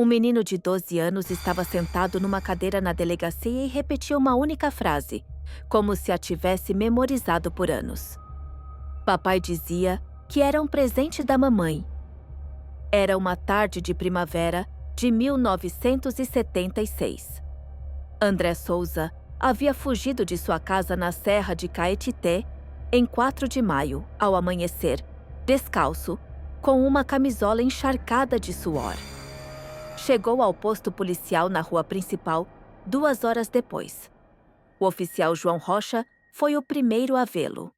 Um menino de 12 anos estava sentado numa cadeira na delegacia e repetia uma única frase, como se a tivesse memorizado por anos. Papai dizia que era um presente da mamãe. Era uma tarde de primavera de 1976. André Souza havia fugido de sua casa na Serra de Caetité em 4 de maio, ao amanhecer, descalço, com uma camisola encharcada de suor. Chegou ao posto policial na rua principal 2 horas depois. O oficial João Rocha foi o primeiro a vê-lo.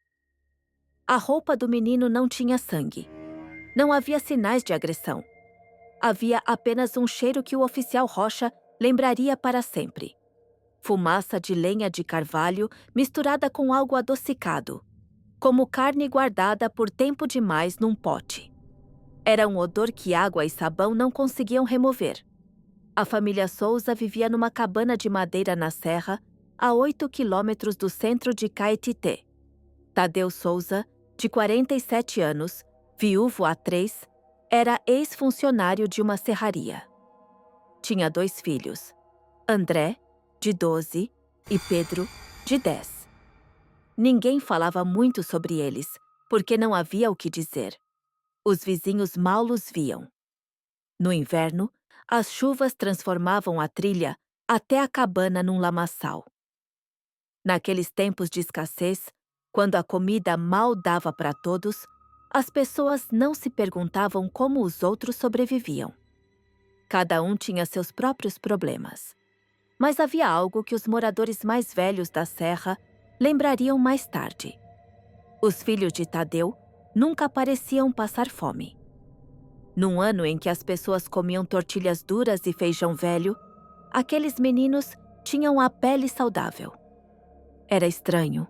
A roupa do menino não tinha sangue. Não havia sinais de agressão. Havia apenas um cheiro que o oficial Rocha lembraria para sempre. Fumaça de lenha de carvalho misturada com algo adocicado, como carne guardada por tempo demais num pote. Era um odor que água e sabão não conseguiam remover. A família Souza vivia numa cabana de madeira na serra, a 8 quilômetros do centro de Caetité. Tadeu Souza, de 47 anos, viúvo há 3, era ex-funcionário de uma serraria. Tinha 2 filhos, André, de 12, e Pedro, de 10. Ninguém falava muito sobre eles, porque não havia o que dizer. Os vizinhos mal os viam. No inverno, as chuvas transformavam a trilha até a cabana num lamaçal. Naqueles tempos de escassez, quando a comida mal dava para todos, as pessoas não se perguntavam como os outros sobreviviam. Cada um tinha seus próprios problemas. Mas havia algo que os moradores mais velhos da serra lembrariam mais tarde. Os filhos de Tadeu nunca pareciam passar fome. Num ano em que as pessoas comiam tortilhas duras e feijão velho, aqueles meninos tinham a pele saudável. Era estranho.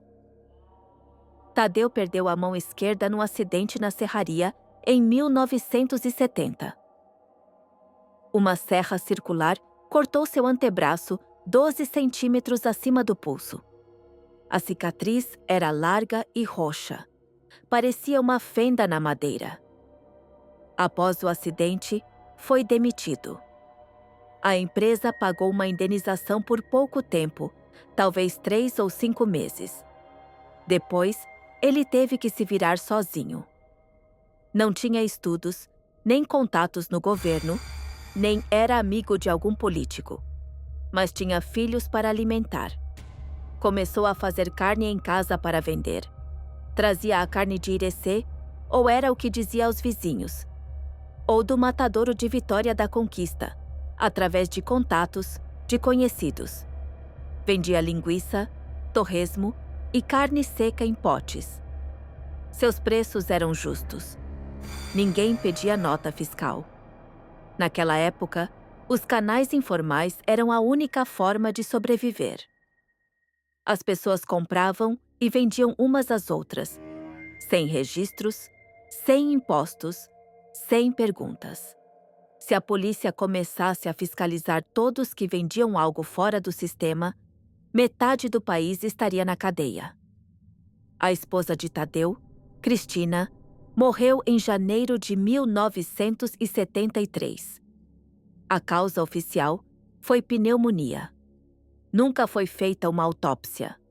Tadeu perdeu a mão esquerda num acidente na serraria em 1970. Uma serra circular cortou seu antebraço 12 centímetros acima do pulso. A cicatriz era larga e roxa. Parecia uma fenda na madeira. Após o acidente, foi demitido. A empresa pagou uma indenização por pouco tempo, talvez 3 ou 5 meses. Depois, ele teve que se virar sozinho. Não tinha estudos, nem contatos no governo, nem era amigo de algum político. Mas tinha filhos para alimentar. Começou a fazer carne em casa para vender. Trazia a carne de Irecê, ou era o que dizia aos vizinhos, ou do matadouro de Vitória da Conquista, através de contatos, de conhecidos. Vendia linguiça, torresmo e carne seca em potes. Seus preços eram justos. Ninguém pedia nota fiscal. Naquela época, os canais informais eram a única forma de sobreviver. As pessoas compravam e vendiam umas às outras, sem registros, sem impostos, sem perguntas. Se a polícia começasse a fiscalizar todos que vendiam algo fora do sistema, metade do país estaria na cadeia. A esposa de Tadeu, Cristina, morreu em janeiro de 1973. A causa oficial foi pneumonia. Nunca foi feita uma autópsia.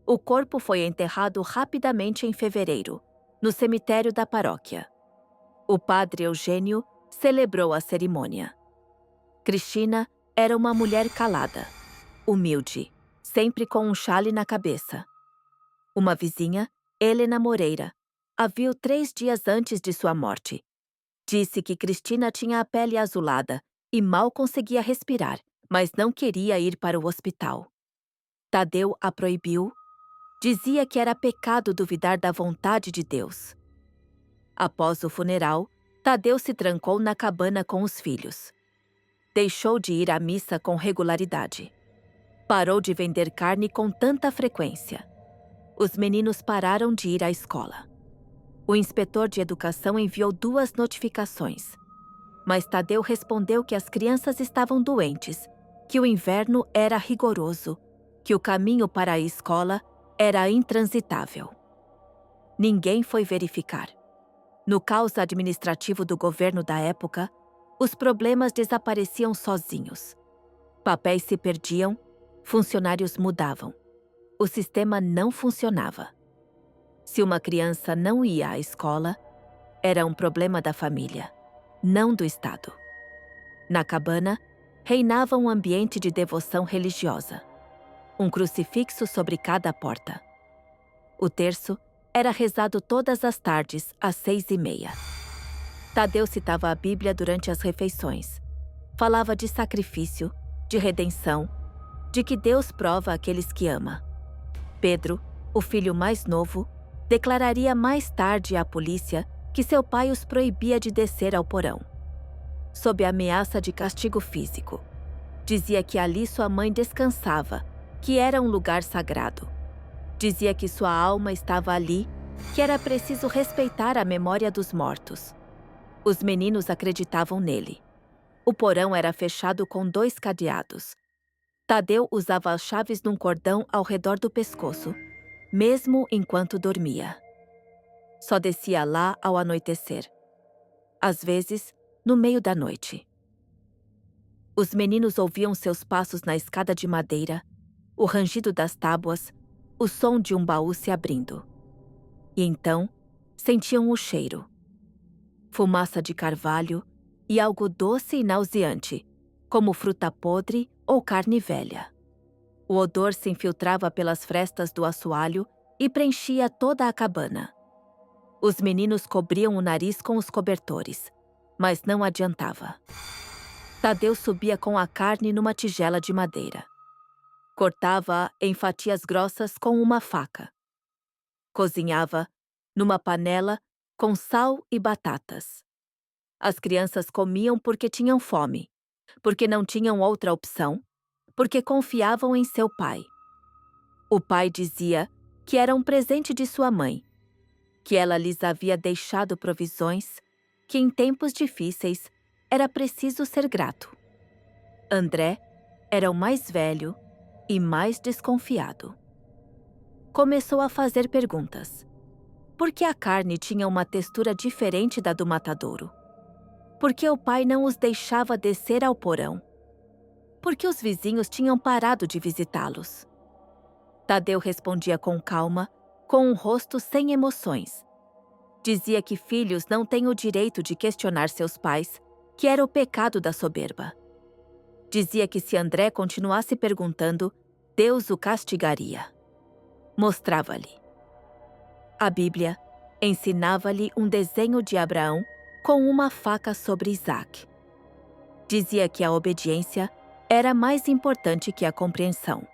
O corpo foi enterrado rapidamente em fevereiro, no cemitério da paróquia. O padre Eugênio celebrou a cerimônia. Cristina era uma mulher calada, humilde, sempre com um chale na cabeça. Uma vizinha, Helena Moreira, a viu 3 dias antes de sua morte. Disse que Cristina tinha a pele azulada e mal conseguia respirar, mas não queria ir para o hospital. Tadeu a proibiu. Dizia que era pecado duvidar da vontade de Deus. Após o funeral, Tadeu se trancou na cabana com os filhos. Deixou de ir à missa com regularidade. Parou de vender carne com tanta frequência. Os meninos pararam de ir à escola. O inspetor de educação enviou 2 notificações. Mas Tadeu respondeu que as crianças estavam doentes, que o inverno era rigoroso, que o caminho para a escola era intransitável. Ninguém foi verificar. No caos administrativo do governo da época, Os problemas desapareciam sozinhos. Papéis se perdiam, funcionários mudavam. O sistema não funcionava. Se uma criança não ia à escola, era um problema da família, não do Estado. Na cabana, reinava um ambiente de devoção religiosa. Um crucifixo sobre cada porta. O terço era rezado todas as tardes, às 6h30. Tadeu citava a Bíblia durante as refeições. Falava de sacrifício, de redenção, de que Deus prova aqueles que ama. Pedro, o filho mais novo, declararia mais tarde à polícia que seu pai os proibia de descer ao porão, sob a ameaça de castigo físico. Dizia que ali sua mãe descansava, que era um lugar sagrado. Dizia que sua alma estava ali, que era preciso respeitar a memória dos mortos. Os meninos acreditavam nele. O porão era fechado com 2 cadeados. Tadeu usava as chaves num cordão ao redor do pescoço, mesmo enquanto dormia. Só descia lá ao anoitecer. Às vezes, no meio da noite. Os meninos ouviam seus passos na escada de madeira, o rangido das tábuas, o som de um baú se abrindo. E então, sentiam o cheiro. Fumaça de carvalho e algo doce e nauseante, como fruta podre ou carne velha. O odor se infiltrava pelas frestas do assoalho e preenchia toda a cabana. Os meninos cobriam o nariz com os cobertores, mas não adiantava. Tadeu subia com a carne numa tigela de madeira. Cortava-a em fatias grossas com uma faca. Cozinhava numa panela com sal e batatas. As crianças comiam porque tinham fome, porque não tinham outra opção, porque confiavam em seu pai. O pai dizia que era um presente de sua mãe, que ela lhes havia deixado provisões, que em tempos difíceis era preciso ser grato. André era o mais velho e mais desconfiado. Começou a fazer perguntas. Por que a carne tinha uma textura diferente da do matadouro? Por que o pai não os deixava descer ao porão? Por que os vizinhos tinham parado de visitá-los? Tadeu respondia com calma, com um rosto sem emoções. Dizia que filhos não têm o direito de questionar seus pais, que era o pecado da soberba. Dizia que se André continuasse perguntando, Deus o castigaria. Mostrava-lhe. A Bíblia ensinava-lhe um desenho de Abraão com uma faca sobre Isaac. Dizia que a obediência era mais importante que a compreensão.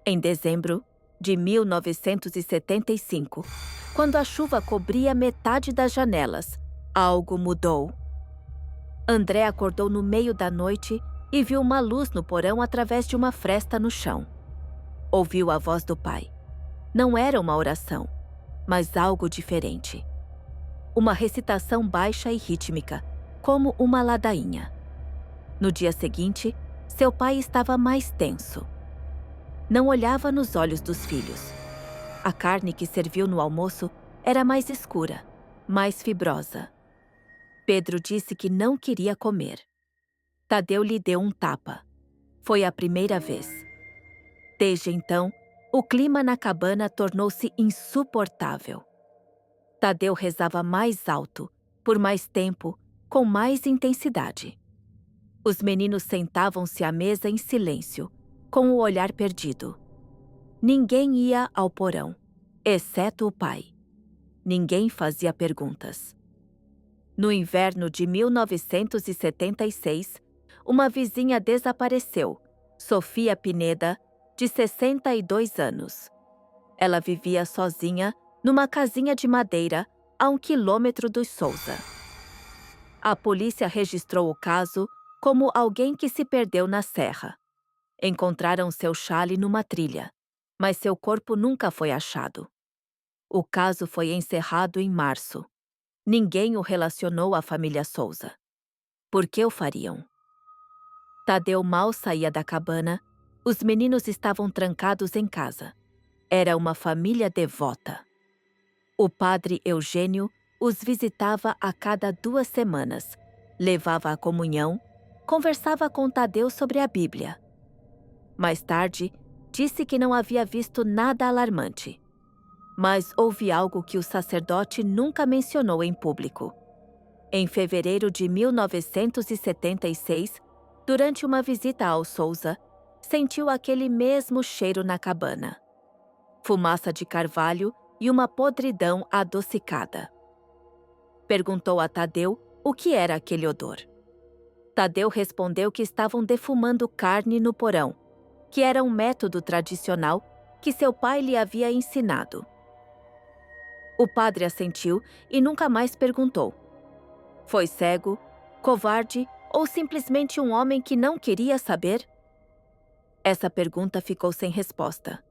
Em dezembro de 1975, quando a chuva cobria metade das janelas, algo mudou. André acordou no meio da noite e viu uma luz no porão através de uma fresta no chão. Ouviu a voz do pai. Não era uma oração, mas algo diferente. Uma recitação baixa e rítmica, como uma ladainha. No dia seguinte, seu pai estava mais tenso. Não olhava nos olhos dos filhos. A carne que serviu no almoço era mais escura, mais fibrosa. Pedro disse que não queria comer. Tadeu lhe deu um tapa. Foi a primeira vez. Desde então, o clima na cabana tornou-se insuportável. Tadeu rezava mais alto, por mais tempo, com mais intensidade. Os meninos sentavam-se à mesa em silêncio, com o olhar perdido. Ninguém ia ao porão, exceto o pai. Ninguém fazia perguntas. No inverno de 1976, uma vizinha desapareceu, Sofia Pineda, de 62 anos. Ela vivia sozinha numa casinha de madeira a 1 quilômetro dos Souza. A polícia registrou o caso como alguém que se perdeu na serra. Encontraram seu chale numa trilha, mas seu corpo nunca foi achado. O caso foi encerrado em março. Ninguém o relacionou à família Souza. Por que o fariam? Tadeu mal saía da cabana. Os meninos estavam trancados em casa. Era uma família devota. O padre Eugênio os visitava a cada 2 semanas, levava a comunhão, conversava com Tadeu sobre a Bíblia. Mais tarde, disse que não havia visto nada alarmante. Mas houve algo que o sacerdote nunca mencionou em público. Em fevereiro de 1976, durante uma visita ao Souza, sentiu aquele mesmo cheiro na cabana. Fumaça de carvalho e uma podridão adocicada. Perguntou a Tadeu o que era aquele odor. Tadeu respondeu que estavam defumando carne no porão, que era um método tradicional que seu pai lhe havia ensinado. O padre assentiu e nunca mais perguntou. Foi cego, covarde ou simplesmente um homem que não queria saber? Essa pergunta ficou sem resposta.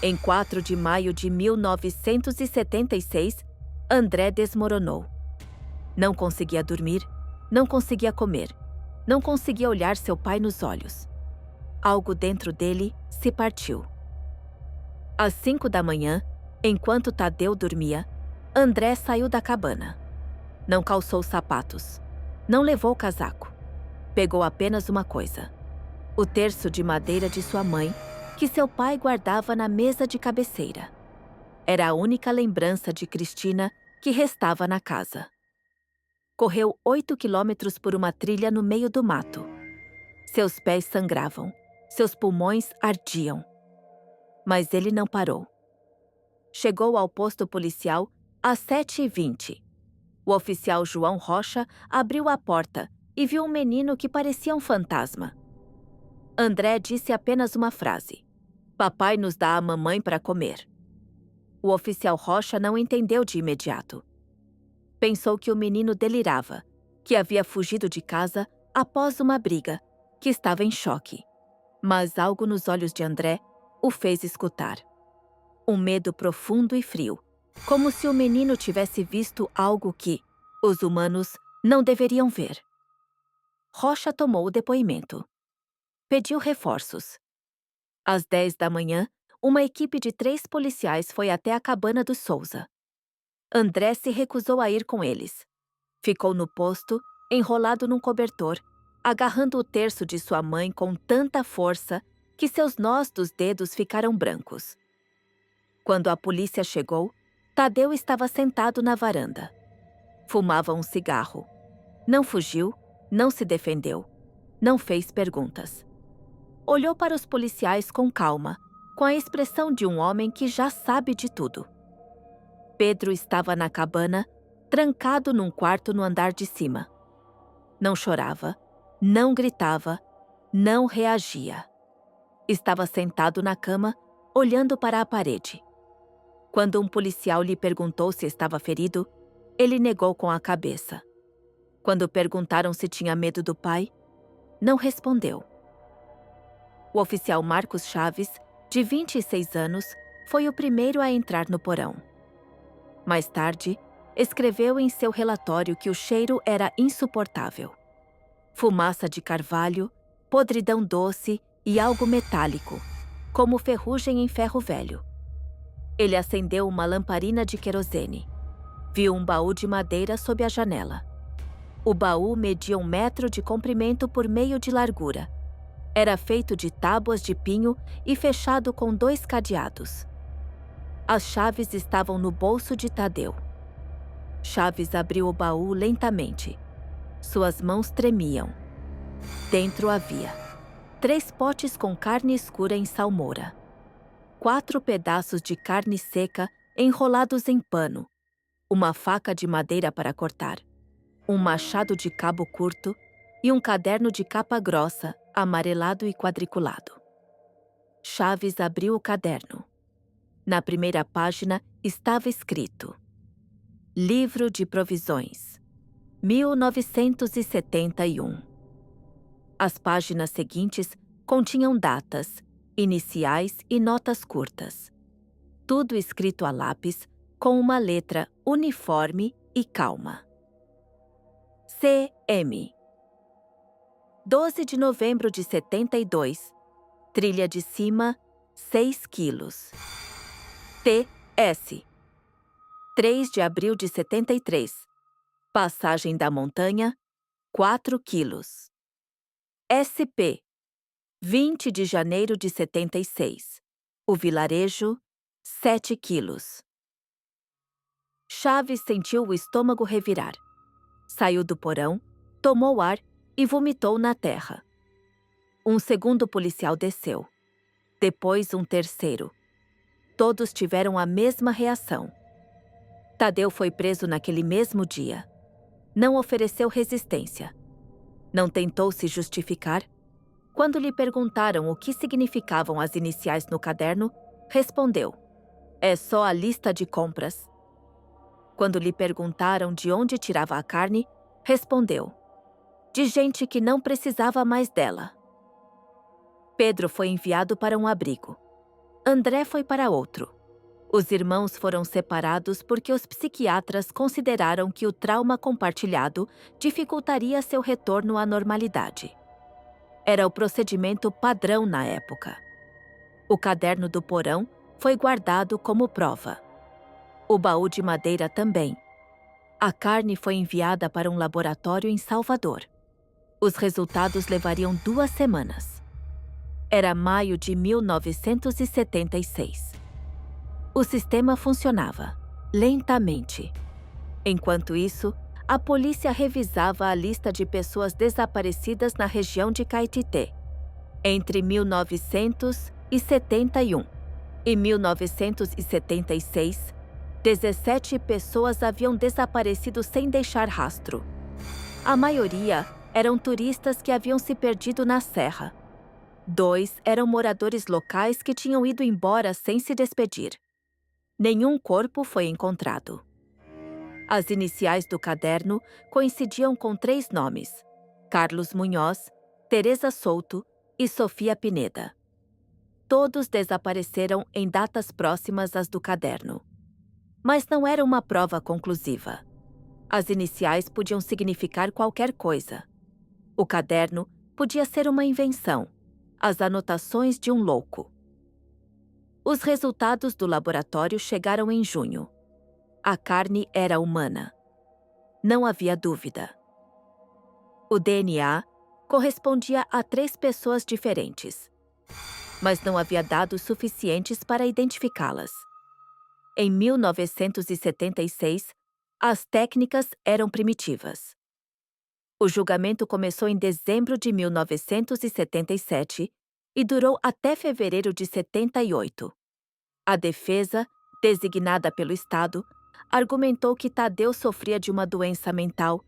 Em 4 de maio de 1976, André desmoronou. Não conseguia dormir, não conseguia comer, não conseguia olhar seu pai nos olhos. Algo dentro dele se partiu. Às 5 da manhã, enquanto Tadeu dormia, André saiu da cabana. Não calçou sapatos. Não levou casaco. Pegou apenas uma coisa: o terço de madeira de sua mãe, que seu pai guardava na mesa de cabeceira. Era a única lembrança de Cristina que restava na casa. Correu 8 quilômetros por uma trilha no meio do mato. Seus pés sangravam. Seus pulmões ardiam. Mas ele não parou. Chegou ao posto policial às 7h20. O oficial João Rocha abriu a porta e viu um menino que parecia um fantasma. André disse apenas uma frase: "Papai nos dá a mamãe para comer." O oficial Rocha não entendeu de imediato. Pensou que o menino delirava, que havia fugido de casa após uma briga, que estava em choque. Mas algo nos olhos de André o fez escutar. Um medo profundo e frio, como se o menino tivesse visto algo que os humanos não deveriam ver. Rocha tomou o depoimento. Pediu reforços. Às 10 da manhã, uma equipe de 3 policiais foi até a cabana do Souza. André se recusou a ir com eles. Ficou no posto, enrolado num cobertor, agarrando o terço de sua mãe com tanta força que seus nós dos dedos ficaram brancos. Quando a polícia chegou, Tadeu estava sentado na varanda. Fumava um cigarro. Não fugiu, não se defendeu, não fez perguntas. Olhou para os policiais com calma, com a expressão de um homem que já sabe de tudo. Pedro estava na cabana, trancado num quarto no andar de cima. Não chorava, não gritava, não reagia. Estava sentado na cama, olhando para a parede. Quando um policial lhe perguntou se estava ferido, ele negou com a cabeça. Quando perguntaram se tinha medo do pai, não respondeu. O oficial Marcos Chaves, de 26 anos, foi o primeiro a entrar no porão. Mais tarde, escreveu em seu relatório que o cheiro era insuportável. Fumaça de carvalho, podridão doce e algo metálico, como ferrugem em ferro velho. Ele acendeu uma lamparina de querosene. Viu um baú de madeira sob a janela. O baú media 1 metro de comprimento por meio de largura. Era feito de tábuas de pinho e fechado com 2 cadeados. As chaves estavam no bolso de Tadeu. Chaves abriu o baú lentamente. Suas mãos tremiam. Dentro havia 3 potes com carne escura em salmoura, 4 pedaços de carne seca enrolados em pano, uma faca de madeira para cortar, um machado de cabo curto e um caderno de capa grossa, amarelado e quadriculado. Chaves abriu o caderno. Na primeira página estava escrito: Livro de Provisões, 1971. As páginas seguintes continham datas, iniciais e notas curtas. Tudo escrito a lápis com uma letra uniforme e calma. C.M. 12 de novembro de 72. Trilha de cima, 6 quilos. T.S. 3 de abril de 73. Passagem da montanha, 4 quilos. SP, 20 de janeiro de 76. O vilarejo, 7 quilos. Chaves sentiu o estômago revirar. Saiu do porão, tomou ar e vomitou na terra. Um segundo policial desceu. Depois um terceiro. Todos tiveram a mesma reação. Tadeu foi preso naquele mesmo dia. Não ofereceu resistência. Não tentou se justificar. Quando lhe perguntaram o que significavam as iniciais no caderno, respondeu: "É só a lista de compras." Quando lhe perguntaram de onde tirava a carne, respondeu: "De gente que não precisava mais dela." Pedro foi enviado para um abrigo. André foi para outro. Os irmãos foram separados porque os psiquiatras consideraram que o trauma compartilhado dificultaria seu retorno à normalidade. Era o procedimento padrão na época. O caderno do porão foi guardado como prova. O baú de madeira também. A carne foi enviada para um laboratório em Salvador. Os resultados levariam 2 semanas. Era maio de 1976. O sistema funcionava, lentamente. Enquanto isso, a polícia revisava a lista de pessoas desaparecidas na região de Caetité. Entre 1971 e 1976, 17 pessoas haviam desaparecido sem deixar rastro. A maioria eram turistas que haviam se perdido na serra. 2 eram moradores locais que tinham ido embora sem se despedir. Nenhum corpo foi encontrado. As iniciais do caderno coincidiam com 3 nomes: Carlos Munhoz, Teresa Souto e Sofia Pineda. Todos desapareceram em datas próximas às do caderno. Mas não era uma prova conclusiva. As iniciais podiam significar qualquer coisa. O caderno podia ser uma invenção, as anotações de um louco. Os resultados do laboratório chegaram em junho. A carne era humana. Não havia dúvida. O DNA correspondia a 3 pessoas diferentes, mas não havia dados suficientes para identificá-las. Em 1976, as técnicas eram primitivas. O julgamento começou em dezembro de 1977 e durou até fevereiro de 78. A defesa, designada pelo Estado, argumentou que Tadeu sofria de uma doença mental,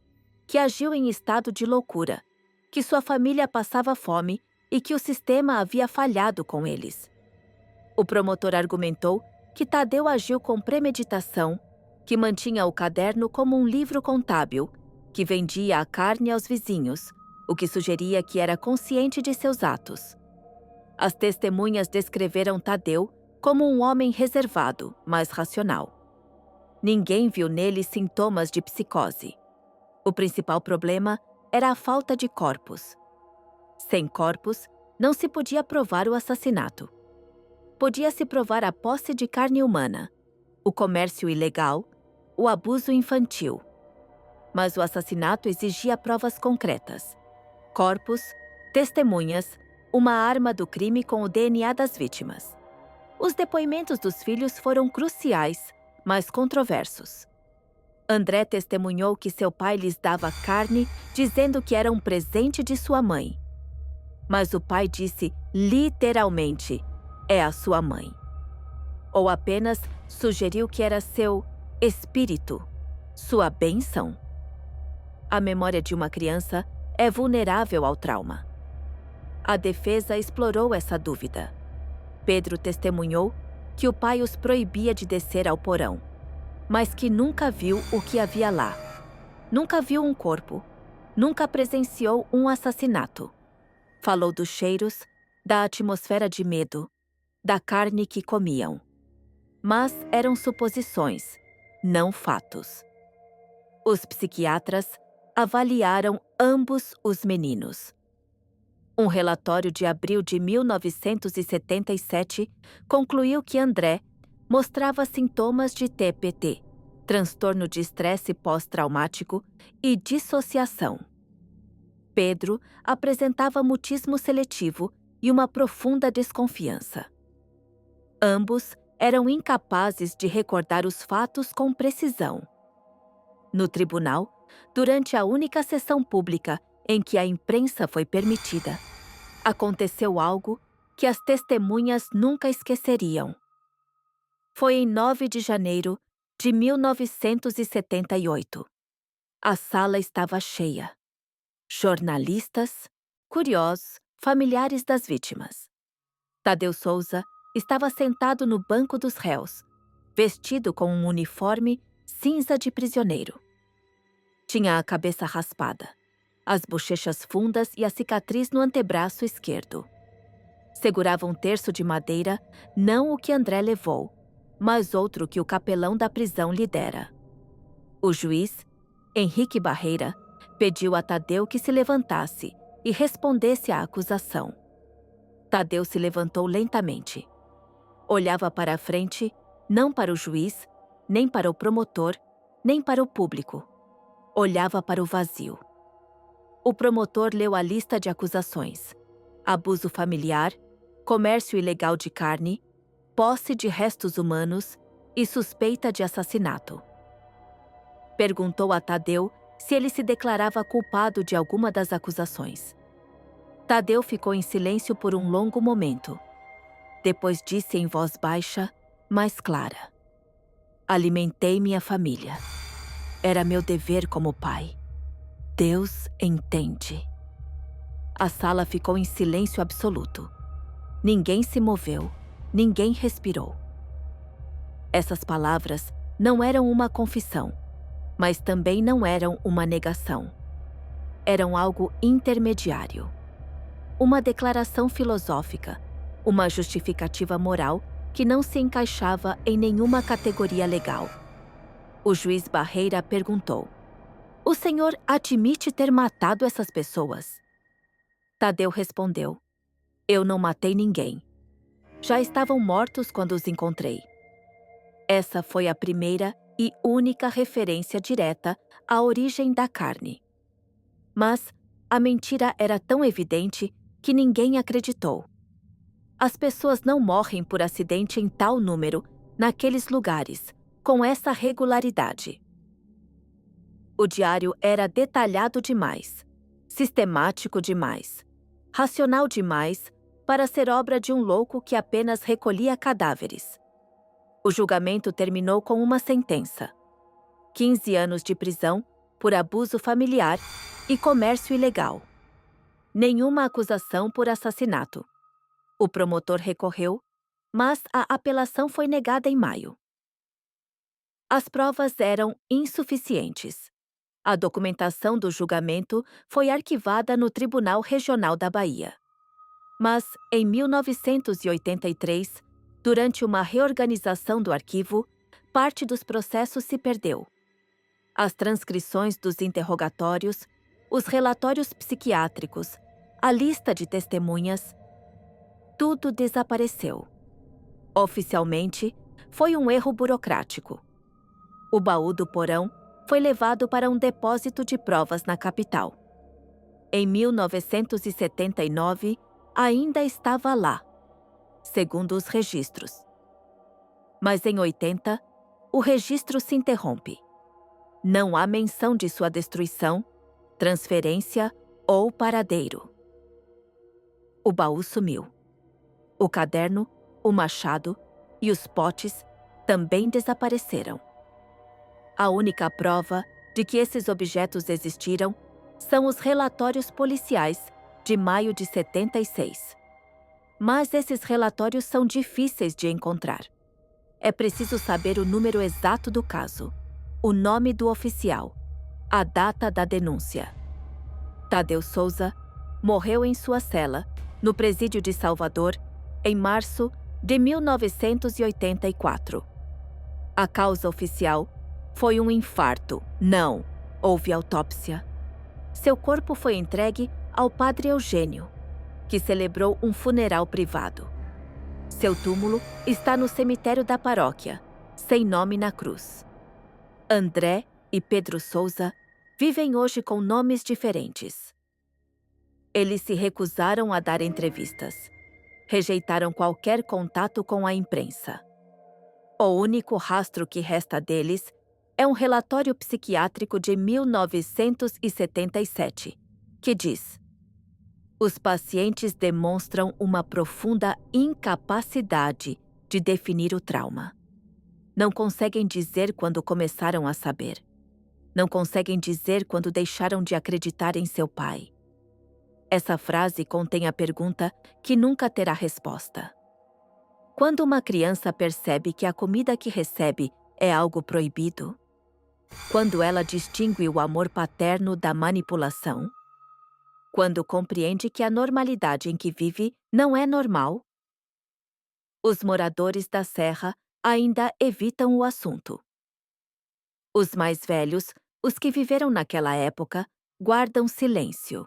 que agiu em estado de loucura, que sua família passava fome e que o sistema havia falhado com eles. O promotor argumentou que Tadeu agiu com premeditação, que mantinha o caderno como um livro contábil, que vendia a carne aos vizinhos, o que sugeria que era consciente de seus atos. As testemunhas descreveram Tadeu como um homem reservado, mas racional. Ninguém viu nele sintomas de psicose. O principal problema era a falta de corpos. Sem corpos, não se podia provar o assassinato. Podia-se provar a posse de carne humana, o comércio ilegal, o abuso infantil. Mas o assassinato exigia provas concretas: corpos, testemunhas, uma arma do crime com o DNA das vítimas. Os depoimentos dos filhos foram cruciais, mas controversos. André testemunhou que seu pai lhes dava carne, dizendo que era um presente de sua mãe. Mas o pai disse literalmente: "É a sua mãe." Ou apenas sugeriu que era seu espírito, sua bênção. A memória de uma criança é vulnerável ao trauma. A defesa explorou essa dúvida. Pedro testemunhou que o pai os proibia de descer ao porão, mas que nunca viu o que havia lá. Nunca viu um corpo. Nunca presenciou um assassinato. Falou dos cheiros, da atmosfera de medo, da carne que comiam. Mas eram suposições, não fatos. Os psiquiatras avaliaram ambos os meninos. Um relatório de abril de 1977 concluiu que André mostrava sintomas de TPT, transtorno de estresse pós-traumático, e dissociação. Pedro apresentava mutismo seletivo e uma profunda desconfiança. Ambos eram incapazes de recordar os fatos com precisão. No tribunal, durante a única sessão pública em que a imprensa foi permitida, aconteceu algo que as testemunhas nunca esqueceriam. Foi em 9 de janeiro de 1978. A sala estava cheia. Jornalistas, curiosos, familiares das vítimas. Tadeu Souza estava sentado no banco dos réus, vestido com um uniforme cinza de prisioneiro. Tinha a cabeça raspada, as bochechas fundas e a cicatriz no antebraço esquerdo. Segurava um terço de madeira, não o que André levou, mas outro que o capelão da prisão lhe dera. O juiz, Henrique Barreira, pediu a Tadeu que se levantasse e respondesse à acusação. Tadeu se levantou lentamente. Olhava para a frente, não para o juiz, nem para o promotor, nem para o público. Olhava para o vazio. O promotor leu a lista de acusações: abuso familiar, comércio ilegal de carne, posse de restos humanos e suspeita de assassinato. Perguntou a Tadeu se ele se declarava culpado de alguma das acusações. Tadeu ficou em silêncio por um longo momento. Depois disse em voz baixa, mas clara: alimentei minha família. Era meu dever como pai. Deus entende. A sala ficou em silêncio absoluto. Ninguém se moveu, ninguém respirou. Essas palavras não eram uma confissão, mas também não eram uma negação. Eram algo intermediário. Uma declaração filosófica, uma justificativa moral que não se encaixava em nenhuma categoria legal. O juiz Barreira perguntou: o senhor admite ter matado essas pessoas? Tadeu respondeu: eu não matei ninguém. Já estavam mortos quando os encontrei. Essa foi a primeira e única referência direta à origem da carne. Mas a mentira era tão evidente que ninguém acreditou. As pessoas não morrem por acidente em tal número, naqueles lugares, com essa regularidade. O diário era detalhado demais, sistemático demais, racional demais para ser obra de um louco que apenas recolhia cadáveres. O julgamento terminou com uma sentença: 15 anos de prisão por abuso familiar e comércio ilegal. Nenhuma acusação por assassinato. O promotor recorreu, mas a apelação foi negada em maio. As provas eram insuficientes. A documentação do julgamento foi arquivada no Tribunal Regional da Bahia. Mas, em 1983, durante uma reorganização do arquivo, parte dos processos se perdeu. As transcrições dos interrogatórios, os relatórios psiquiátricos, a lista de testemunhas, tudo desapareceu. Oficialmente, foi um erro burocrático. O baú do porão foi levado para um depósito de provas na capital. Em 1979, ainda estava lá, segundo os registros. Mas em 80, o registro se interrompe. Não há menção de sua destruição, transferência ou paradeiro. O baú sumiu. O caderno, o machado e os potes também desapareceram. A única prova de que esses objetos existiram são os relatórios policiais de maio de 76. Mas esses relatórios são difíceis de encontrar. É preciso saber o número exato do caso, o nome do oficial, a data da denúncia. Tadeu Souza morreu em sua cela, no presídio de Salvador, em março de 1984. A causa oficial foi um infarto. Não houve autópsia. Seu corpo foi entregue ao padre Eugênio, que celebrou um funeral privado. Seu túmulo está no cemitério da paróquia, sem nome na cruz. André e Pedro Souza vivem hoje com nomes diferentes. Eles se recusaram a dar entrevistas. Rejeitaram qualquer contato com a imprensa. O único rastro que resta deles é um relatório psiquiátrico de 1977, que diz: os pacientes demonstram uma profunda incapacidade de definir o trauma. Não conseguem dizer quando começaram a saber. Não conseguem dizer quando deixaram de acreditar em seu pai. Essa frase contém a pergunta que nunca terá resposta. Quando uma criança percebe que a comida que recebe é algo proibido? Quando ela distingue o amor paterno da manipulação? Quando compreende que a normalidade em que vive não é normal? Os moradores da Serra ainda evitam o assunto. Os mais velhos, os que viveram naquela época, guardam silêncio.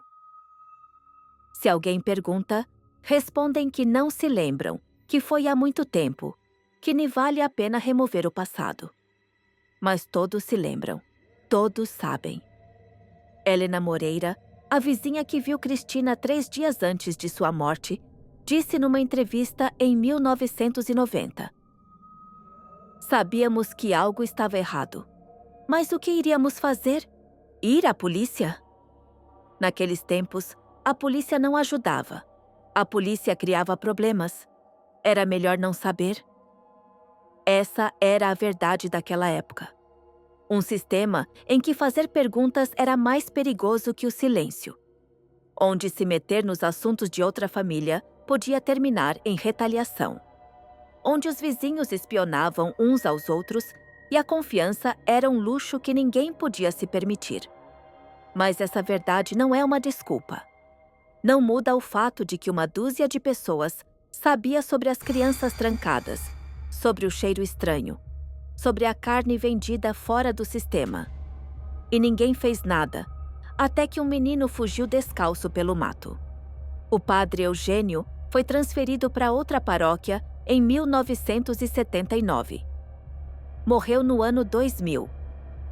Se alguém pergunta, respondem que não se lembram, que foi há muito tempo, que nem vale a pena remover o passado. Mas todos se lembram, todos sabem. Helena Moreira, a vizinha que viu Cristina 3 dias antes de sua morte, disse numa entrevista em 1990: sabíamos que algo estava errado. Mas o que iríamos fazer? Ir à polícia? Naqueles tempos, a polícia não ajudava. A polícia criava problemas. Era melhor não saber. Essa era a verdade daquela época. Um sistema em que fazer perguntas era mais perigoso que o silêncio. Onde se meter nos assuntos de outra família podia terminar em retaliação. Onde os vizinhos espionavam uns aos outros e a confiança era um luxo que ninguém podia se permitir. Mas essa verdade não é uma desculpa. Não muda o fato de que uma dúzia de pessoas sabia sobre as crianças trancadas, sobre o cheiro estranho, sobre a carne vendida fora do sistema. E ninguém fez nada, até que um menino fugiu descalço pelo mato. O padre Eugênio foi transferido para outra paróquia em 1979. Morreu no ano 2000.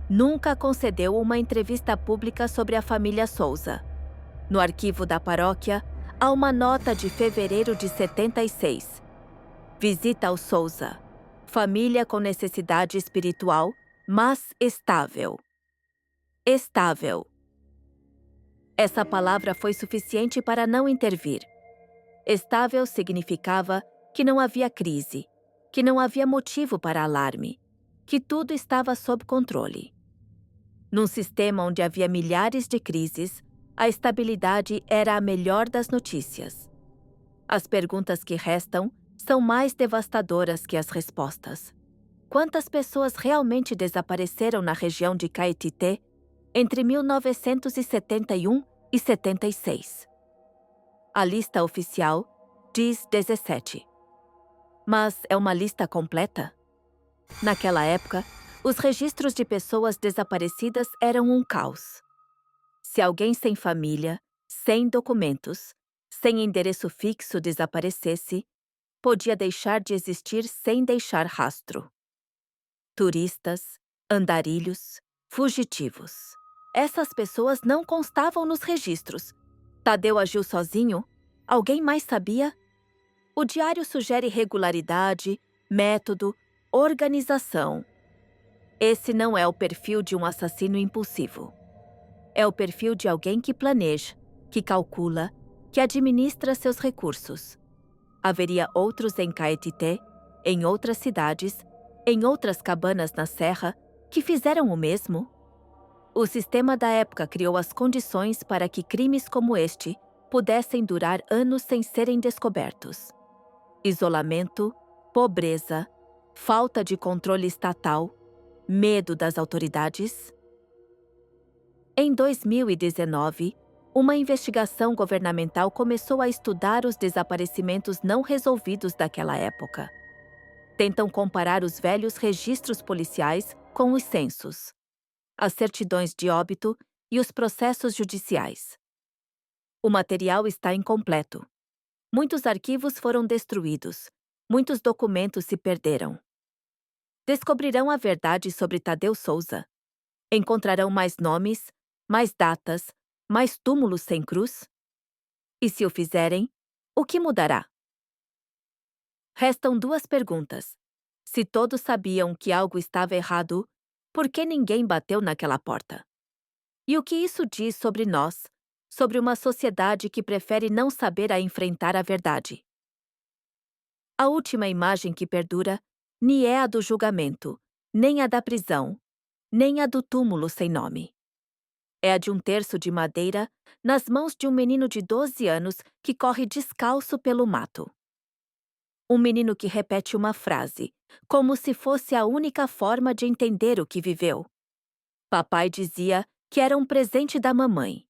Nunca concedeu uma entrevista pública sobre a família Souza. No arquivo da paróquia, há uma nota de fevereiro de 76. Visita ao Souza. Família com necessidade espiritual, mas estável. Estável. Essa palavra foi suficiente para não intervir. Estável significava que não havia crise, que não havia motivo para alarme, que tudo estava sob controle. Num sistema onde havia milhares de crises, a estabilidade era a melhor das notícias. As perguntas que restam são mais devastadoras que as respostas. Quantas pessoas realmente desapareceram na região de Caetité entre 1971 e 76? A lista oficial diz 17. Mas é uma lista completa? Naquela época, os registros de pessoas desaparecidas eram um caos. Se alguém sem família, sem documentos, sem endereço fixo desaparecesse, podia deixar de existir sem deixar rastro. Turistas, andarilhos, fugitivos. Essas pessoas não constavam nos registros. Tadeu agiu sozinho? Alguém mais sabia? O diário sugere regularidade, método, organização. Esse não é o perfil de um assassino impulsivo. É o perfil de alguém que planeja, que calcula, que administra seus recursos. Haveria outros em Caetité, em outras cidades, em outras cabanas na serra, que fizeram o mesmo? O sistema da época criou as condições para que crimes como este pudessem durar anos sem serem descobertos. Isolamento, pobreza, falta de controle estatal, medo das autoridades. Em 2019, uma investigação governamental começou a estudar os desaparecimentos não resolvidos daquela época. Tentam comparar os velhos registros policiais com os censos, as certidões de óbito e os processos judiciais. O material está incompleto. Muitos arquivos foram destruídos, muitos documentos se perderam. Descobrirão a verdade sobre Tadeu Souza. Encontrarão mais nomes, mais datas, mais túmulos sem cruz? E se o fizerem, o que mudará? Restam duas perguntas. Se todos sabiam que algo estava errado, por que ninguém bateu naquela porta? E o que isso diz sobre nós, sobre uma sociedade que prefere não saber a enfrentar a verdade? A última imagem que perdura nem é a do julgamento, nem a da prisão, nem a do túmulo sem nome. É a de um terço de madeira nas mãos de um menino de 12 anos que corre descalço pelo mato. Um menino que repete uma frase, como se fosse a única forma de entender o que viveu. Papai dizia que era um presente da mamãe.